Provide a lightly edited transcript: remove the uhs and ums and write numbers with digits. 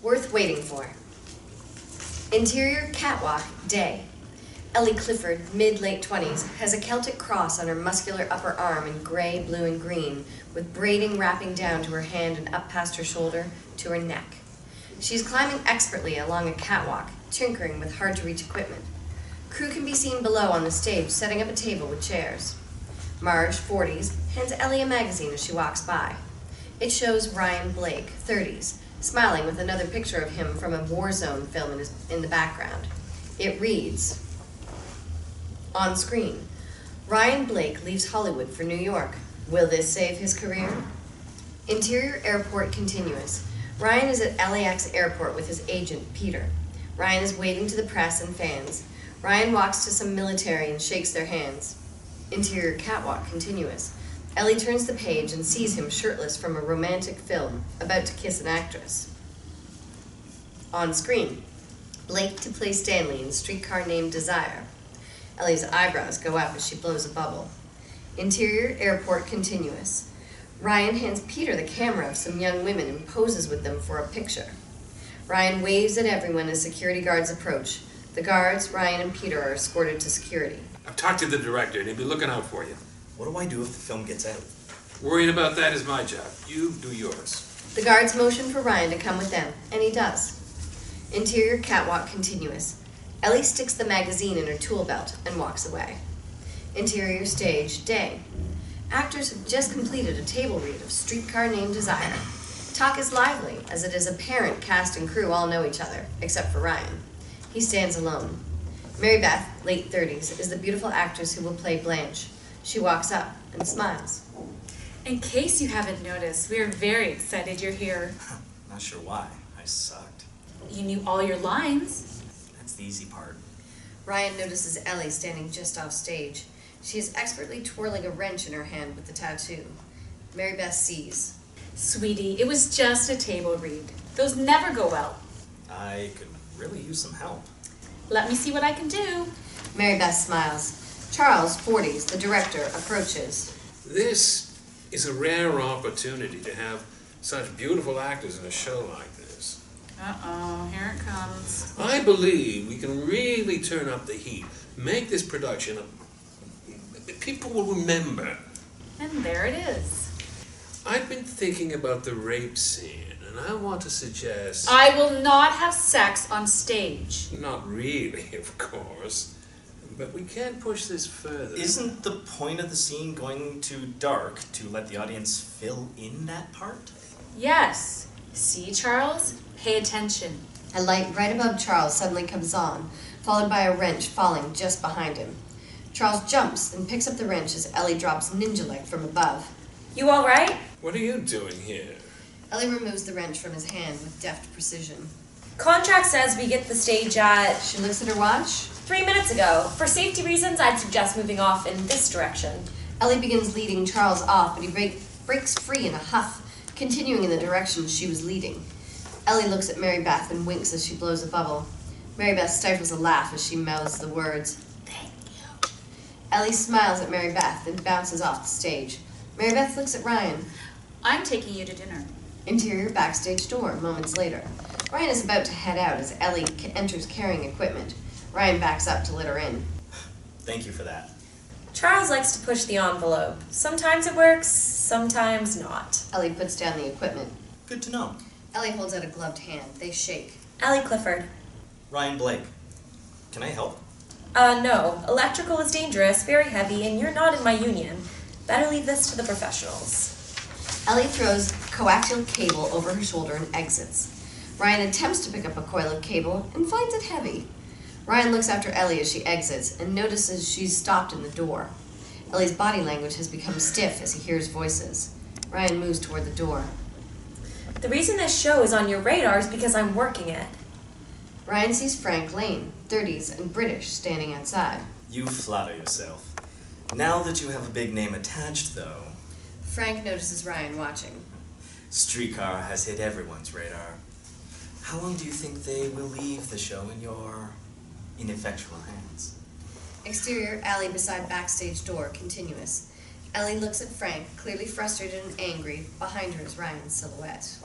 Worth waiting for. Interior catwalk, day. Ellie Clifford, mid-late 20s, has a Celtic cross on her muscular upper arm in gray, blue, and green, with braiding wrapping down to her hand and up past her shoulder to her neck. She's climbing expertly along a catwalk, tinkering with hard-to-reach equipment. Crew can be seen below on the stage, setting up a table with chairs. Marge, 40s, hands Ellie a magazine as she walks by. It shows Ryan Blake, 30s, smiling with another picture of him from a war zone film in the background. It reads, on screen, Ryan Blake leaves Hollywood for New York. Will this save his career? Interior airport continuous. Ryan is at LAX airport with his agent, Peter. Ryan is waving to the press and fans. Ryan walks to some military and shakes their hands. Interior catwalk continuous. Ellie turns the page and sees him shirtless from a romantic film, about to kiss an actress. On screen, Blake to play Stanley in Streetcar Named Desire. Ellie's eyebrows go up as she blows a bubble. Interior airport continuous. Ryan hands Peter the camera of some young women and poses with them for a picture. Ryan waves at everyone as security guards approach. The guards, Ryan, and Peter are escorted to security. I've talked to the director and he'll be looking out for you. What do I do if the film gets out? Worrying about that is my job. You do yours. The guards motion for Ryan to come with them, and he does. Interior catwalk continuous. Ellie sticks the magazine in her tool belt and walks away. Interior stage, day. Actors have just completed a table read of Streetcar Named Desire. Talk is lively, as it is apparent cast and crew all know each other, except for Ryan. He stands alone. Mary Beth, late 30s, is the beautiful actress who will play Blanche. She walks up and smiles. In case you haven't noticed, we are very excited you're here. Not sure why. I sucked. You knew all your lines. That's the easy part. Ryan notices Ellie standing just off stage. She is expertly twirling a wrench in her hand with the tattoo. Mary Beth sees. Sweetie, it was just a table read. Those never go well. I could really use some help. Let me see what I can do. Mary Beth smiles. Charles, 40s, the director, approaches. This is a rare opportunity to have such beautiful actors in a show like this. Uh-oh, here it comes. I believe we can really turn up the heat, make this production people will remember. And there it is. I've been thinking about the rape scene, and I want to suggest... I will not have sex on stage. Not really, of course. But we can't push this further. Isn't the point of the scene going too dark to let the audience fill in that part? Yes. See, Charles? Pay attention. A light right above Charles suddenly comes on, followed by a wrench falling just behind him. Charles jumps and picks up the wrench as Ellie drops ninja-like from above. You all right? What are you doing here? Ellie removes the wrench from his hand with deft precision. Contract says we get the stage at... She looks at her watch. 3 minutes ago. For safety reasons, I'd suggest moving off in this direction. Ellie begins leading Charles off, but he breaks free in a huff, continuing in the direction she was leading. Ellie looks at Mary Beth and winks as she blows a bubble. Mary Beth stifles a laugh as she mouths the words, "Thank you." Ellie smiles at Mary Beth and bounces off the stage. Mary Beth looks at Ryan. I'm taking you to dinner. Interior backstage door, moments later. Ryan is about to head out as Ellie enters carrying equipment. Ryan backs up to let her in. Thank you for that. Charles likes to push the envelope. Sometimes it works, sometimes not. Ellie puts down the equipment. Good to know. Ellie holds out a gloved hand. They shake. Ellie Clifford. Ryan Blake. Can I help? No. Electrical is dangerous, very heavy, and you're not in my union. Better leave this to the professionals. Ellie throws coaxial cable over her shoulder and exits. Ryan attempts to pick up a coil of cable and finds it heavy. Ryan looks after Ellie as she exits and notices she's stopped in the door. Ellie's body language has become stiff as he hears voices. Ryan moves toward the door. The reason this show is on your radar is because I'm working it. Ryan sees Frank Lane, 30s and British, standing outside. You flatter yourself. Now that you have a big name attached, though... Frank notices Ryan watching. Streetcar has hit everyone's radar. How long do you think they will leave the show in your ineffectual hands? Exterior alley beside backstage door, continuous. Ellie looks at Frank, clearly frustrated and angry. Behind her is Ryan's silhouette.